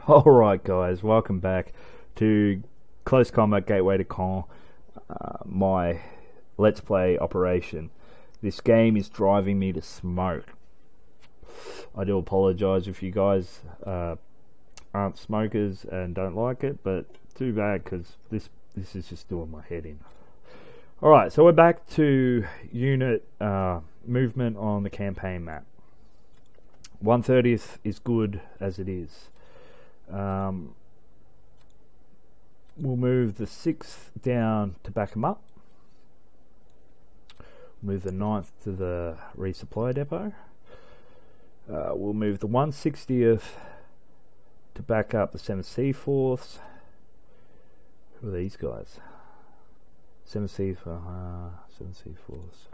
Alright guys, welcome back to Close Combat Gateway to Caen, my Let's Play operation. This game is driving me to smoke. I do apologise if you guys aren't smokers and don't like it, but too bad because this is just doing my head in. Alright, so we're back to unit movement on the campaign map. 1/30th is good as it is. We'll move the 6th down to back them up. Move the 9th to the resupply depot. We'll move the 1/60th to back up the 7th Seaforths. Who are these guys? 7th Seaforths.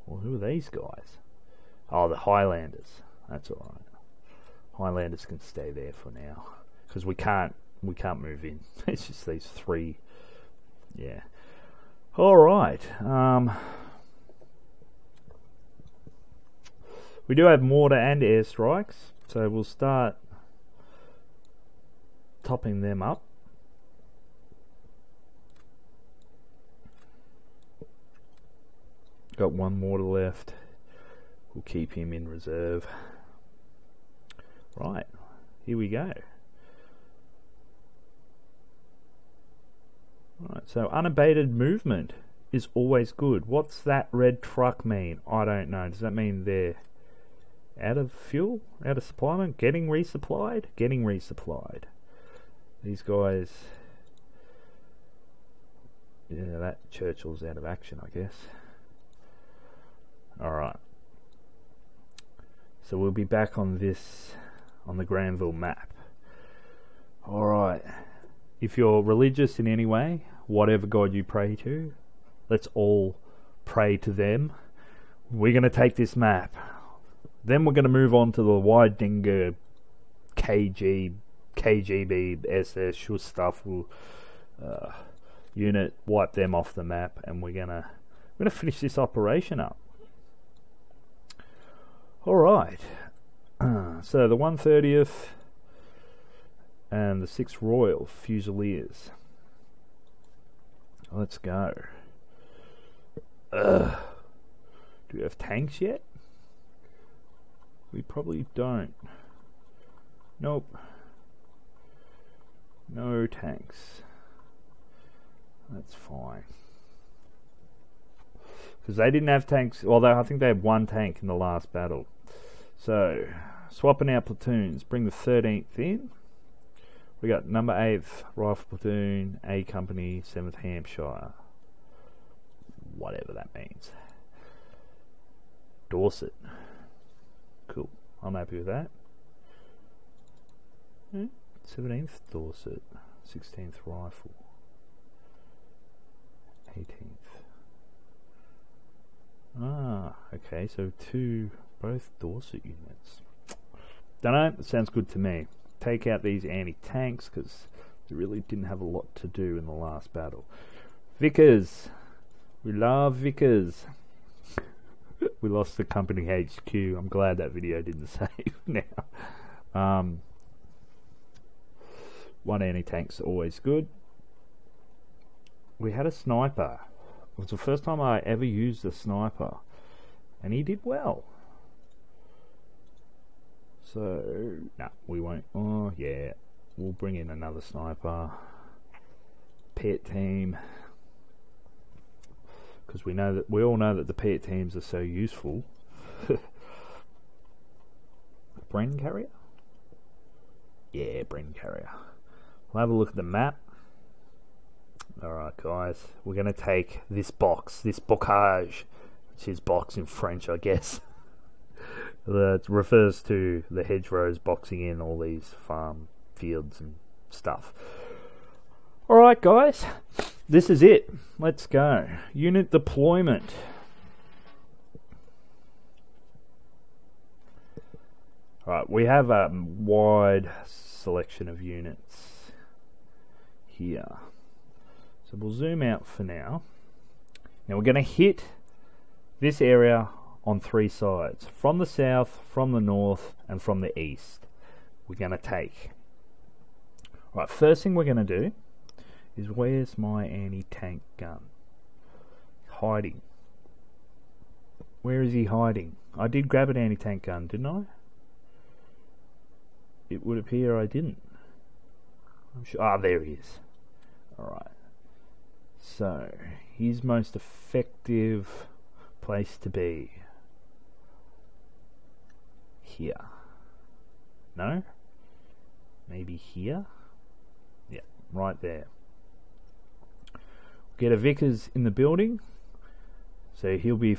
Well, who are these guys? Oh, the Highlanders. That's alright. Highlanders can stay there for now because we can't move in. It's just these three. Yeah. Alright. We do have mortar and airstrikes, so we'll start topping them up. Got one mortar left. We'll keep him in reserve. Right, here we go. Right, so unabated movement is always good. What's that red truck mean? I don't know. Does that mean they're out of fuel? Out of supply? Getting resupplied? Getting resupplied. These guys... Yeah, that Churchill's out of action, I guess. Alright. So we'll be back on this... on the Granville map. Alright, if you're religious in any way, whatever God you pray to, let's all pray to them. We're going to take this map. Then we're going to move on to the Weidinger KGB SS Schuss stuff. We'll unit, wipe them off the map, and we're gonna finish this operation up. Alright. So the 1/30th and the 6th Royal Fusiliers. Let's go. Do we have tanks yet? We probably don't. Nope. No tanks. That's fine. Because they didn't have tanks. Well, I think they had one tank in the last battle. So, swapping out platoons. Bring the 13th in. We got number 8th Rifle Platoon, A Company, 7th Hampshire. Whatever that means. Dorset. Cool. I'm happy with that. 17th Dorset. 16th Rifle. 18th. Ah, okay, so both Dorset units. Dunno, it sounds good to me. Take out these anti-tanks because they really didn't have a lot to do in the last battle. Vickers. We love Vickers. We lost the company HQ. I'm glad that video didn't save now. One anti-tank's always good. We had a sniper. It was the first time I ever used a sniper. And he did well. So, no, we won't. Oh, yeah. We'll bring in another sniper. Pet team. Because we all know that the pet teams are so useful. Bren carrier? Yeah, Bren carrier. We'll have a look at the map. Alright, guys. We're going to take this box, this bocage, which is box in French, I guess. That refers to the hedgerows boxing in all these farm fields and stuff. Alright guys, this is it. Let's go. Unit deployment. Alright, we have a wide selection of units here. So we'll zoom out for now. Now we're going to hit this area on three sides, from the south, from the north, and from the east. we're going to take. Right, first thing we're going to do is, where's my anti-tank gun? Hiding. Where is he hiding? I did grab an anti-tank gun, didn't I? It would appear I didn't. I'm sure. Ah, there he is. Alright. So, his most effective place to be. Here. No? Maybe here? Yeah, right there. Get a Vickers in the building. So he'll be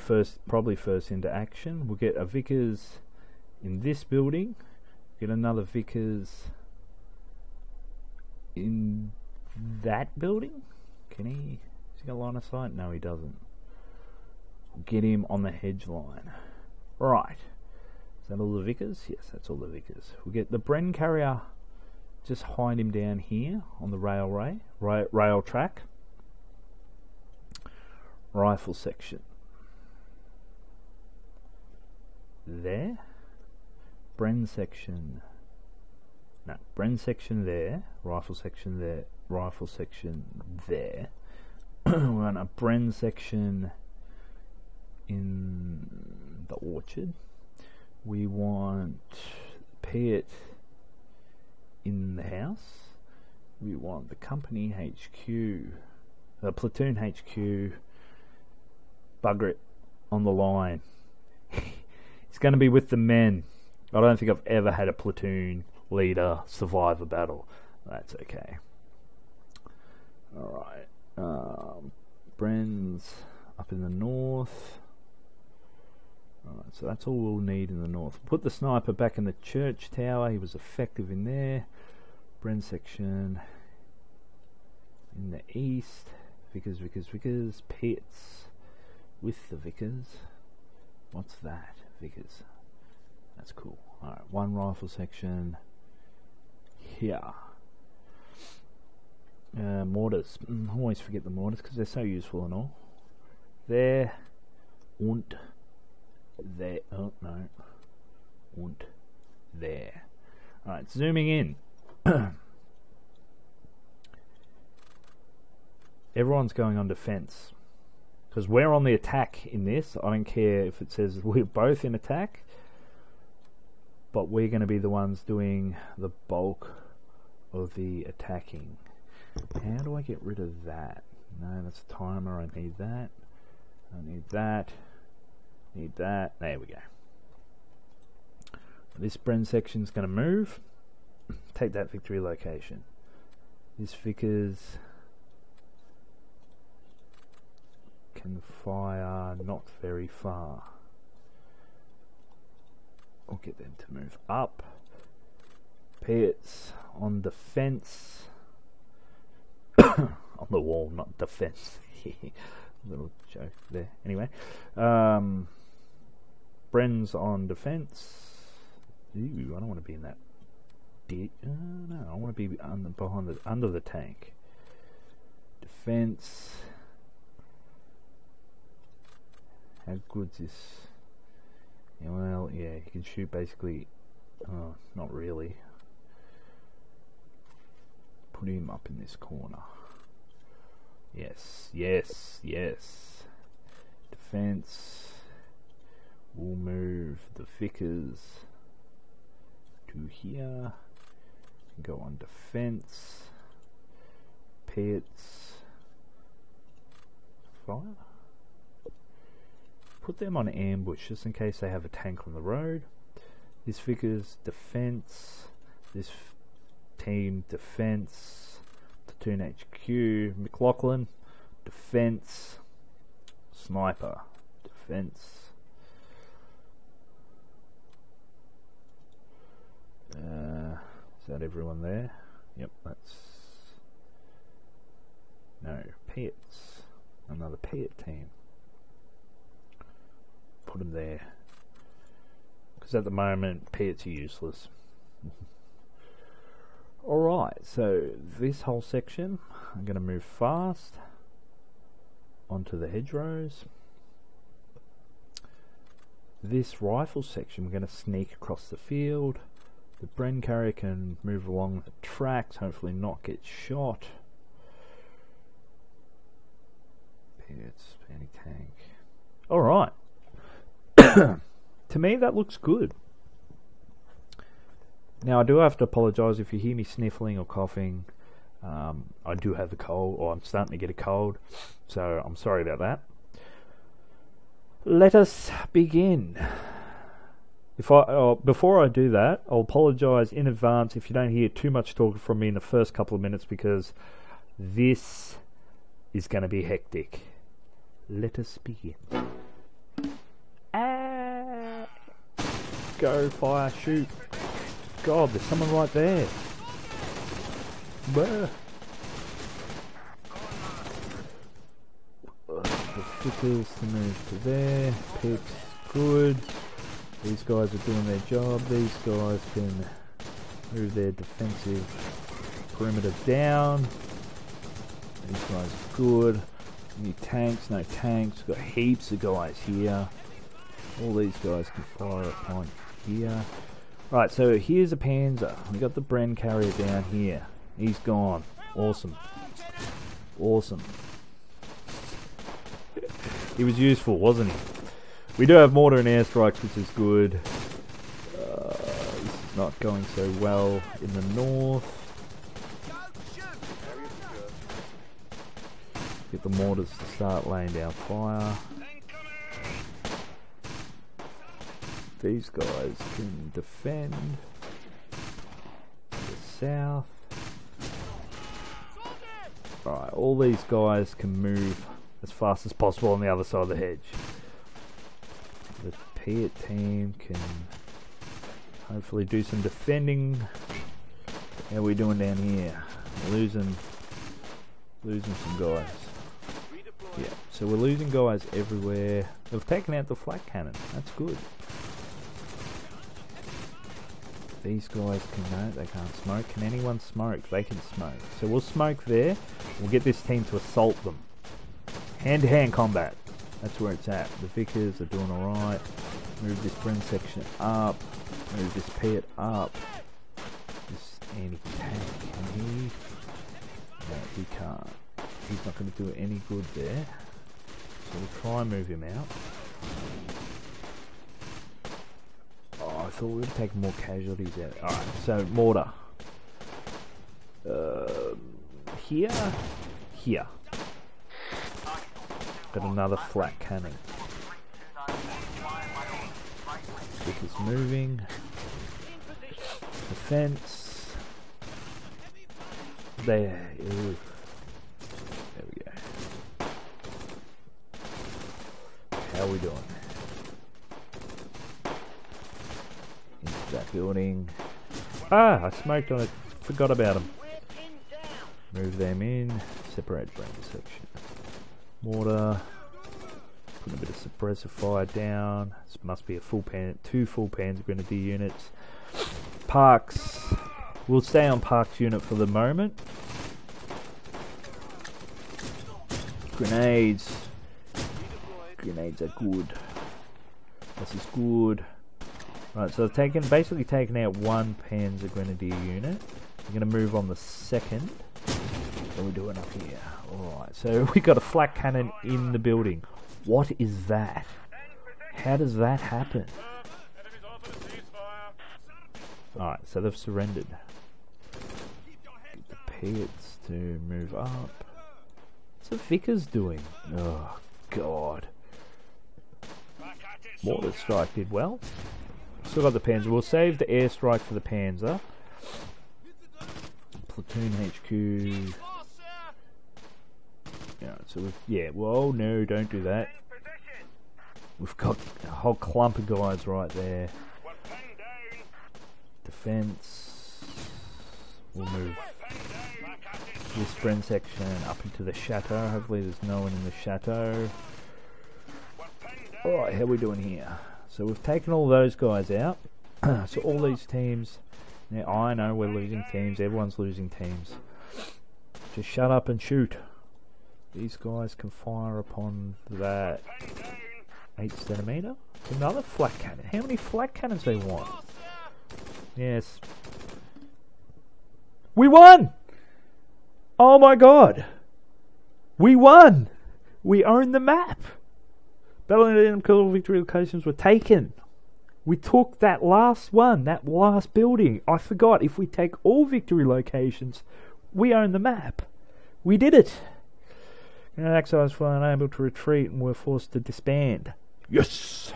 probably first into action. We'll get a Vickers in this building. Get another Vickers in that building. Can he? Has he got line of sight? No, he doesn't. Get him on the hedge line. Right. Is that all the Vickers? Yes, that's all the Vickers. We'll get the Bren carrier. Just hide him down here on the rail track. Rifle section. There. Bren section. No, Bren section there. Rifle section there. Rifle section there. We want a Bren section in the orchard. We want Piet in the house. We want the company HQ, the platoon HQ. Bugger it, on the line. It's going to be with the men. I don't think I've ever had a platoon leader survive a battle. That's okay. Alright. Bren's up in the north. Alright, so that's all we'll need in the north. Put the sniper back in the church tower. He was effective in there. Bren section in the east. Vickers. Pits with the Vickers. What's that? Vickers. That's cool. Alright, one rifle section here. Mortars. I always forget the mortars because they're so useful and all. There. Und. There. Oh, no. Und. There. Alright, zooming in. Everyone's going on defense. Because we're on the attack in this. I don't care if it says we're both in attack. But we're going to be the ones doing the bulk of the attacking. How do I get rid of that? No, that's a timer. I need that. I need that. Need that. There we go. This Bren section's going to move. Take that victory location. This Vickers can fire not very far. I'll get them to move up. Pits on defense. On the wall, not defense. Little joke there. Anyway, Bren's on defense. Ooh, I don't want to be in that. No, I want to be under the tank. Defense. How good's this? Yeah, well, yeah, you can shoot basically. Oh, not really. Put him up in this corner. Yes. Defense. We'll move the Vickers to here. Go on defense. Pits. Fire. Put them on ambush just in case they have a tank on the road. This Vickers defense. This team defense. Platoon HQ. McLaughlin defense. Sniper defense. Is that everyone there? Yep, that's... No, Pits. Another Pit team. Put them there. Because at the moment, Pits are useless. Alright, so this whole section, I'm going to move fast onto the hedgerows. This rifle section, we're going to sneak across the field, The Bren carrier can move along the tracks, hopefully not get shot. It's anti-tank. Alright. To me that looks good. Now I do have to apologise if you hear me sniffling or coughing. I do have a cold, or I'm starting to get a cold, so I'm sorry about that. Let us begin. Before I do that, I'll apologise in advance if you don't hear too much talking from me in the first couple of minutes, because this is going to be hectic. Let us begin. Go, fire, shoot. God, there's someone right there. Where? The flickers to move to there. Picks, good. These guys are doing their job. These guys can move their defensive perimeter down. These guys are good. Any tanks? No tanks. Got heaps of guys here. All these guys can fire upon here. Right, so here's a Panzer. We got the Bren carrier down here. He's gone. Awesome. Awesome. He was useful, wasn't he? We do have mortar and airstrikes, which is good. This is not going so well in the north. Get the mortars to start laying down fire. These guys can defend the south. Alright, all these guys can move as fast as possible on the other side of the hedge. The Piet team can hopefully do some defending. How are we doing down here? Losing some guys. Yeah, so we're losing guys everywhere. They've taken out the flak cannon. That's good. These guys can, no, they can't smoke. Can anyone smoke? They can smoke. So we'll smoke there. We'll get this team to assault them. Hand-to-hand combat. That's where it's at. The Vickers are doing alright. Move this Bren section up. Move this Piet up. This anti-tank, can he? No, he can't. He's not going to do any good there. So we'll try and move him out. I thought we would take more casualties out. Alright, so mortar. Here. Got another flat cannon. Stick is moving. Defense. There. Ew. There we go. How are we doing? Into that building. Ah, I smoked on it. Forgot about them. Move them in. Separate brain section. Mortar. Put a bit of suppressor fire down. This must be a full pan, 2 full Panzer Grenadier units. Parks. We'll stay on Parks unit for the moment. Grenades. Grenades are good. This is good. Right, so I've basically taken out 1 Panzer Grenadier unit. We're going to move on the second. What are we doing up here? Alright, so we got a flak cannon in the building. What is that? How does that happen? Alright, so they've surrendered. Get the Piets to move up. What's the Vickers doing? Oh, God. Mortar strike did well. Still got the Panzer. We'll save the airstrike for the Panzer. Platoon HQ. Yeah, so well, no, don't do that. We've got a whole clump of guys right there. Defense. We'll move this Bren section up into the chateau. Hopefully there's no one in the chateau. Alright, how are we doing here? So we've taken all those guys out. So all these teams. Now I know we're losing teams. Everyone's losing teams. Just shut up and shoot. These guys can fire upon that 8 centimeter. Another flak cannon. How many flak cannons they want? Yes. We won! Oh my god! We won! We own the map! Battle and Kill victory locations were taken. We took that last one, that last building. I forgot, if we take all victory locations, we own the map. We did it! Axis were unable to retreat and were forced to disband. Yes!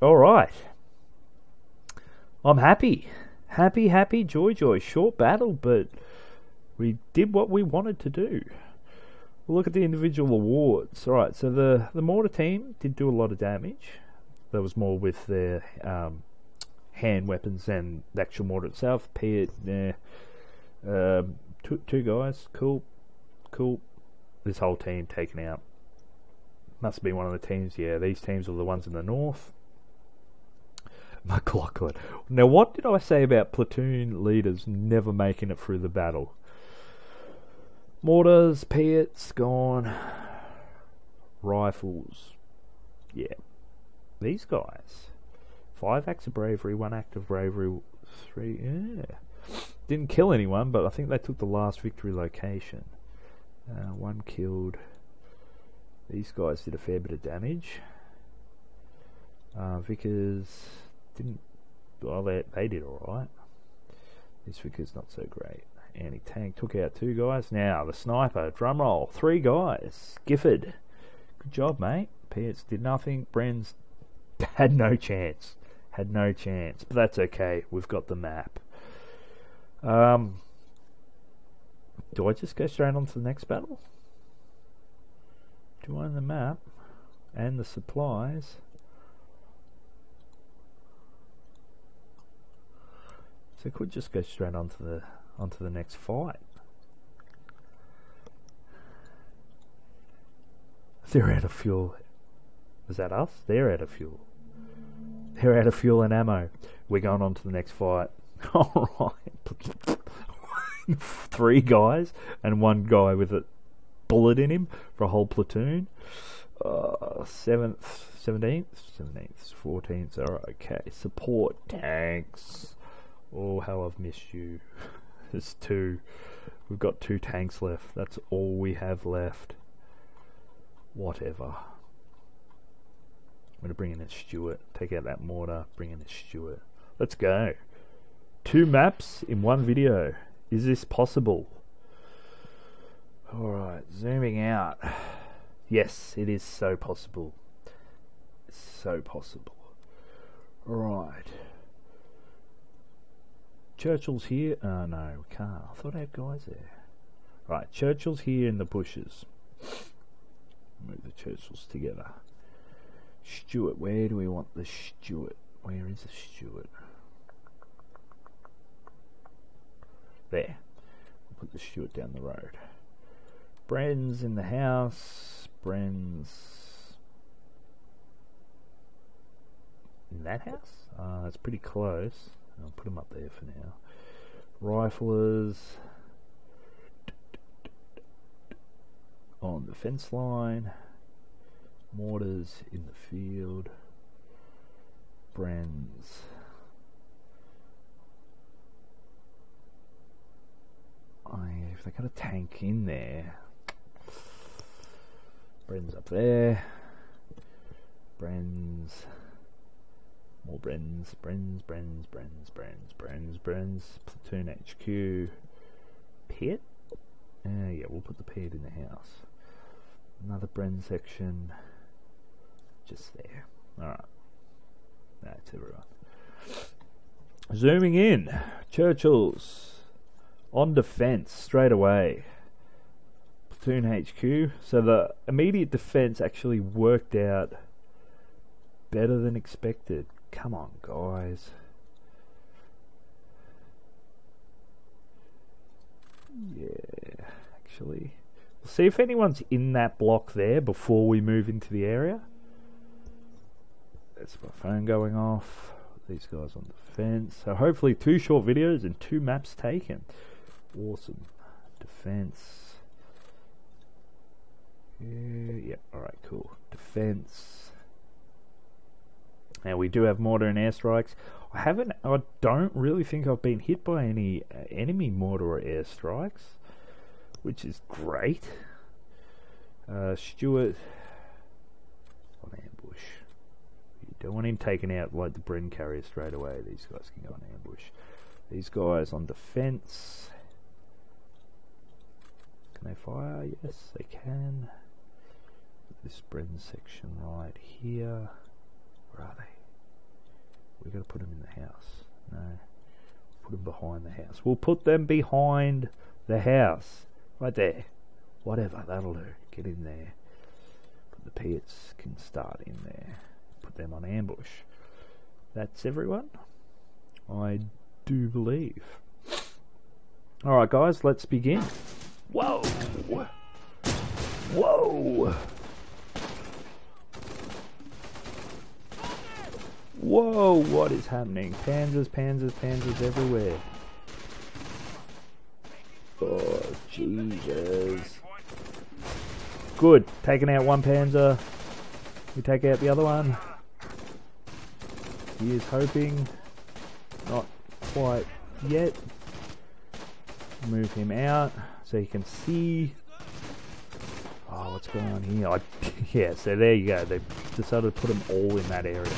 Alright. I'm happy. Happy, joy. Short battle, but we did what we wanted to do. We'll look at the individual awards. Alright, so the mortar team did do a lot of damage. That was more with their hand weapons and the actual mortar itself. Two guys. Cool. This whole team taken out. Must be one of the teams. Yeah, these teams are the ones in the north. McLaughlin. Now, what did I say about platoon leaders never making it through the battle? Mortars, Piets, gone. Rifles. Yeah. These guys. 5 acts of bravery, 1 act of bravery, 3. Yeah. Didn't kill anyone, but I think they took the last victory location. 1 killed. These guys did a fair bit of damage. Vickers didn't. Well, they did alright. This Vickers not so great. Anti-tank took out 2 guys. Now the sniper, drum roll, 3 guys. Gifford, good job, mate. Piets did nothing. Bren's had no chance. But that's okay. We've got the map. Do I just go straight on to the next battle? Do I own the map and the supplies? So I could just go straight onto the next fight. They're out of fuel. Is that us? They're out of fuel. They're out of fuel and ammo. We're going on to the next fight. Alright. 3 guys and 1 guy with a bullet in him for a whole platoon. 7th, 17th, 14th. Alright, okay. Support tanks. Oh, how I've missed you. There's 2. We've got 2 tanks left. That's all we have left. Whatever. I'm going to bring in a Stuart. Take out that mortar. Bring in a Stuart. Let's go. 2 maps in 1 video. Is this possible? Alright, zooming out. Yes, it is so possible. So possible. Alright. Churchill's here. No, we can't. I thought I had guys there. Right, Churchill's here in the bushes. Move the Churchills together. Stuart, where do we want the Stuart? Where is the Stuart? There. We'll put the Stuart down the road. Bren's in the house. Bren's in that house? That's pretty close. I'll put him up there for now. Riflers on the fence line. Mortars in the field. Bren's. If they got a tank in there. Bren's up there. Bren's. More Bren's. Platoon HQ. Pit? Yeah, we'll put the pit in the house. Another Bren section. Just there. Alright. That's everyone. Zooming in. Churchill's on defense straight away. Platoon HQ. So the immediate defense actually worked out better than expected. Come on, guys. Yeah, actually. We'll see if anyone's in that block there before we move into the area. That's my phone going off. These guys on the fence. So hopefully 2 short videos and 2 maps taken. Awesome. Defense. Yeah, alright, cool. Defense. Now we do have mortar and airstrikes. I don't really think I've been hit by any enemy mortar or airstrikes, which is great. Stuart on ambush. You don't want him taken out like the Bren carrier straight away. These guys can go on ambush. These guys on defense. Can they fire? Yes, they can. This Bren section right here. Where are they? We've got to put them in the house. No. Put them behind the house. We'll put them behind the house. Right there. Whatever, that'll do. Get in there. But the Pits can start in there. Put them on ambush. That's everyone? I do believe. Alright guys, let's begin. Whoa! Whoa! Whoa, what is happening? Panzers, panzers, panzers everywhere. Oh, Jesus. Good. Taking out one panzer. We take out the other one. He is hoping. Not quite yet. Move him out so he can see. Oh, what's going on here? Yeah, so there you go. They decided to put them all in that area.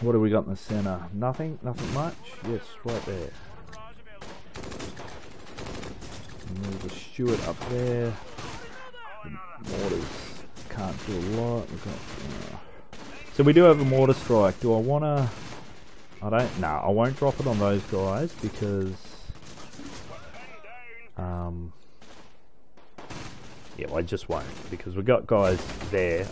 What do we got in the centre? Nothing? Nothing much? Yes, right there. Move the Stuart up there. The mortars can't do a lot. We've got, so we do have a mortar strike. Do I want to... I won't drop it on those guys because... yeah, I just won't. Because we've got guys there.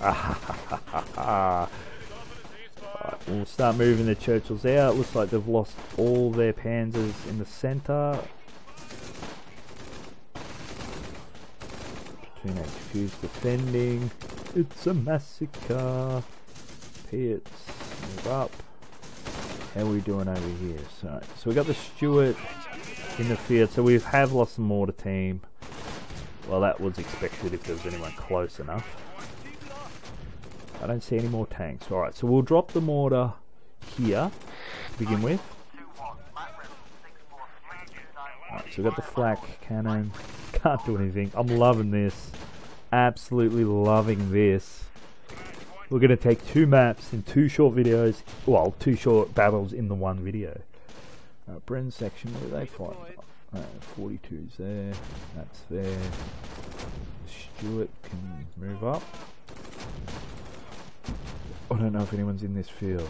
We'll start moving the Churchills out. Looks like they've lost all their panzers in the centre. Platoon HQ's defending. It's a massacre. Pits, move up. How are we doing over here? So we got the Stuart in the field. So we have lost the mortar team. Well, that was expected if there was anyone close enough. I don't see any more tanks. Alright, so we'll drop the mortar here to begin with. Alright, so we've got the flak cannon. Can't do anything. I'm loving this. Absolutely loving this. We're going to take 2 maps in 2 short videos. Well, 2 short battles in the 1 video. Bren section, where are they fighting? 42's there. That's there. Stuart can move up. I don't know if anyone's in this field.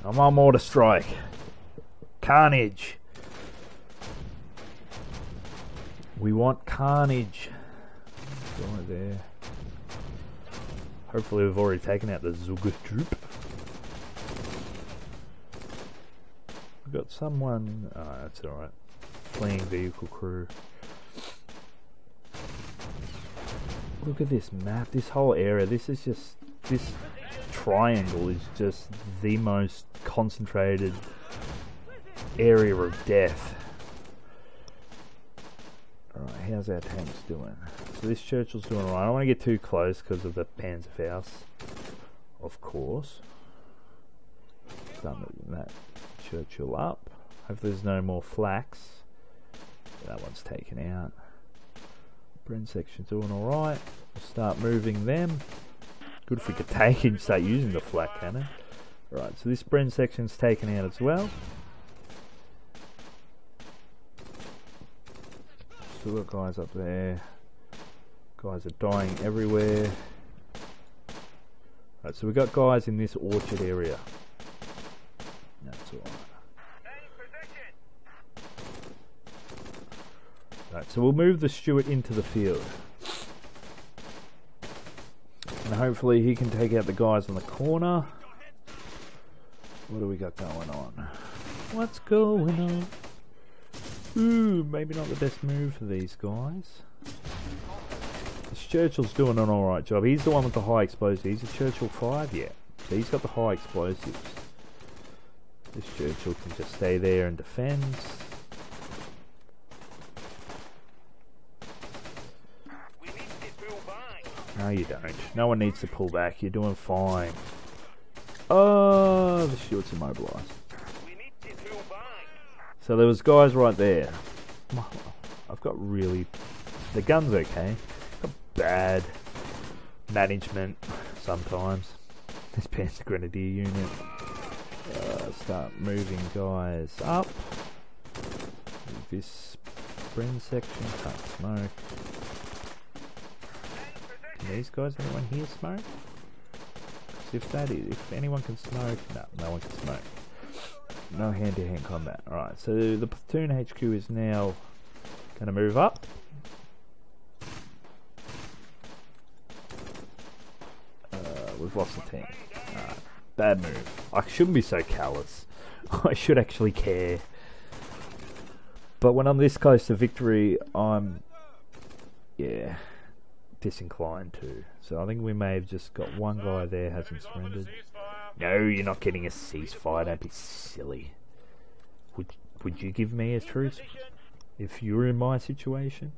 I'm on mortar strike. Carnage. We want carnage. Right there. Hopefully we've already taken out the Zuga troop. We've got someone... Oh, that's alright. Fleeing vehicle crew. Look at this map. This whole area. This is just... This triangle is just the most concentrated area of death. Alright, how's our tanks doing? So this Churchill's doing alright. I don't want to get too close because of the Panzerfaust, of course. Done that Churchill up. Hopefully there's no more flaks. That one's taken out. Bren section's doing alright. We'll start moving them. Good if we could take and start using the flak cannon. Right, so this Bren section's taken out as well. Still got guys up there. Guys are dying everywhere. Right, so we got guys in this orchard area. That's alright. Right, so we'll move the Stuart into the field. And hopefully he can take out the guys on the corner. What do we got going on? What's going on? Ooh, maybe not the best move for these guys. This Churchill's doing an alright job. He's the one with the high explosives. He's a Churchill 5, yeah. So he's got the high explosives. This Churchill can just stay there and defend. No, you don't. No one needs to pull back. You're doing fine. Oh, the shield's immobilized. So there was guys right there. I've got really... The gun's okay. Got bad management sometimes. This Panzer Grenadier unit. Start moving guys up. This sprint section can't smoke. Can these guys, anyone here smoke? If anyone can smoke, no one can smoke. No hand-to-hand combat. Alright, so the platoon HQ is now going to move up. We've lost the tank. Bad move. I shouldn't be so callous. I should actually care. But when I'm this close to victory, I'm... yeah... disinclined to. So I think we may have just got one guy there hasn't surrendered. No, you're not getting a ceasefire. Don't be silly. Would you give me a truce if you were in my situation?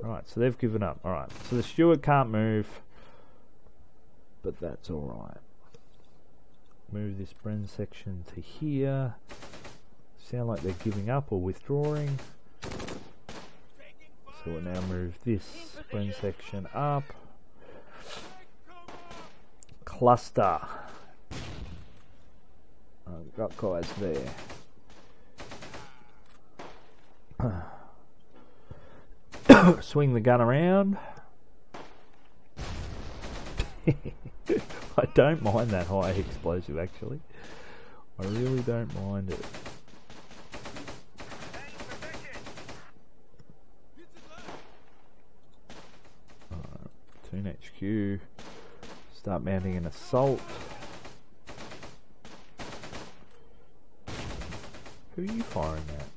Alright, so they've given up. Alright, so the steward can't move, but that's alright. Move this Bren section to here. Sound like they're giving up or withdrawing. So we'll now move this Bren section up. Cluster. I've got guys there. Swing the gun around. I don't mind that high explosive actually. I really don't mind it. Platoon HQ. Start mounting an assault. Who are you firing at?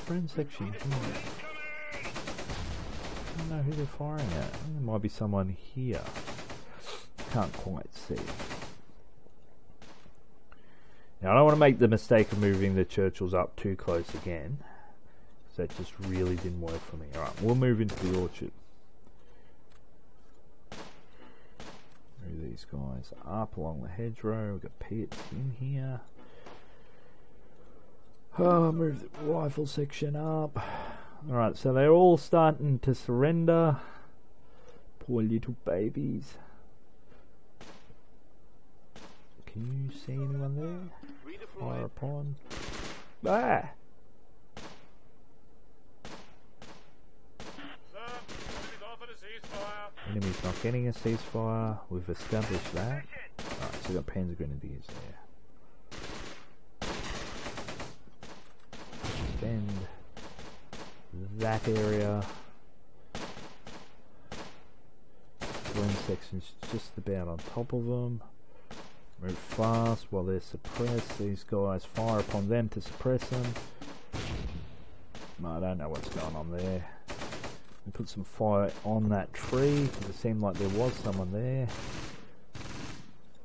Friend section here. I don't know who they're firing at. There might be someone here. Can't quite see. Now I don't want to make the mistake of moving the Churchills up too close again. So that just really didn't work for me. Alright, we'll move into the orchard. Move these guys up along the hedgerow. We've got pits in here. Oh, move the rifle section up. Alright, so they're all starting to surrender. Poor little babies. Can you see anyone there? Fire upon. Ah! Enemy's not getting a ceasefire. We've established that. Alright, so we've got Panzer Grenadiers there. Defend that area. One section's just about on top of them. Move fast while they're suppressed. These guys fire upon them to suppress them. I don't know what's going on there. Put some fire on that tree because it seemed like there was someone there.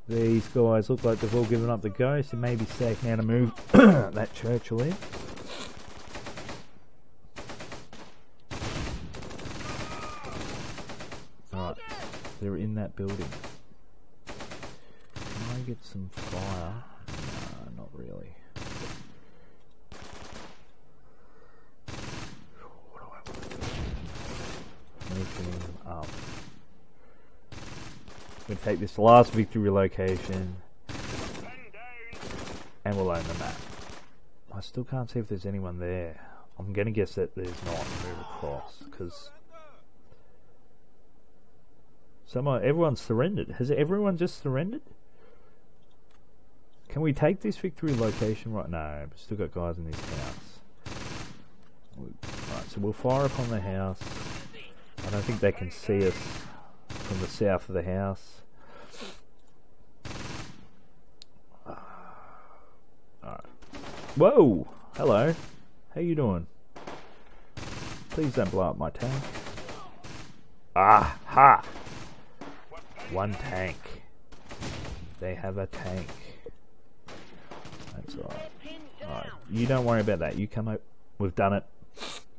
These guys look like they've all given up the ghost. It may be safe now to move that Churchill in. Alright, they're in that building. Can I get some fire? No, not really. Moving up. We'll take this last victory location and we'll own the map. I still can't see if there's anyone there. I'm gonna guess that there's not. Move across because everyone's surrendered. Has everyone just surrendered? Can we take this victory location right now? We've still got guys in this house. Alright, so we'll fire upon the house. I don't think they can see us from the south of the house. Alright. Whoa! Hello. How you doing? Please don't blow up my tank. Ah! Ha! One tank. They have a tank. That's alright. Alright. You don't worry about that. You come up. We've done it.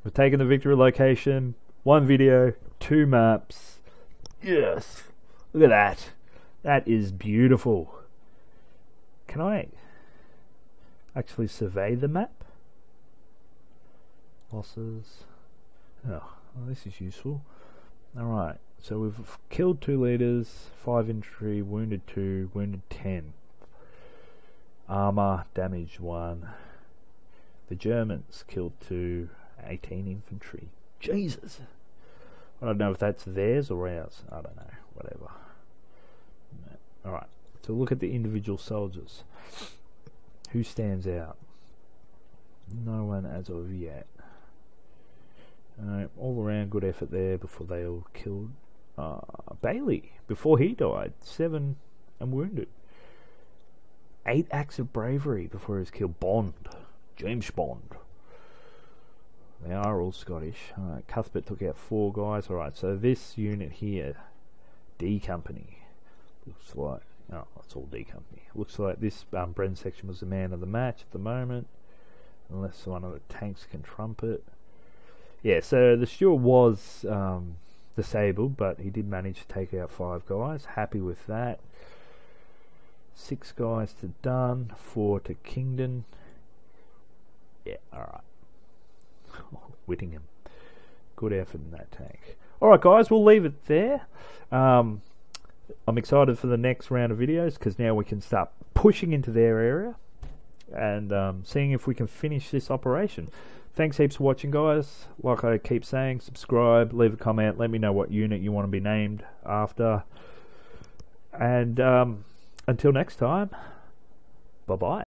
We've taken the victory location. 1 video, 2 maps. Yes. Look at that. That is beautiful. Can I actually survey the map? Losses. Oh, well, this is useful. Alright, so we've killed 2 leaders, 5 infantry, wounded 2, wounded 10. Armour, damaged 1. The Germans killed 2, 18 infantry. Jesus! I don't know if that's theirs or ours. I don't know. Whatever. Alright, so look at the individual soldiers. Who stands out? No one as of yet. All around good effort there before they all killed Bailey. Before he died. 7 and wounded. 8 acts of bravery before he was killed. Bond. James Bond. They are all Scottish. Alright, Cuthbert took out 4 guys. Alright, so this unit here, D Company, looks like, oh, it's all D Company. Looks like this Bren section was the man of the match at the moment, unless one of the tanks can trumpet. Yeah, so the Stuart was disabled, but he did manage to take out 5 guys. Happy with that. 6 guys to Dunn, 4 to Kingdon. Yeah, alright. Whittingham. Good effort in that tank. Alright guys, we'll leave it there. I'm excited for the next round of videos because now we can start pushing into their area and seeing if we can finish this operation. Thanks heaps for watching guys. Like I keep saying, subscribe, leave a comment, let me know what unit you want to be named after. And until next time, bye bye.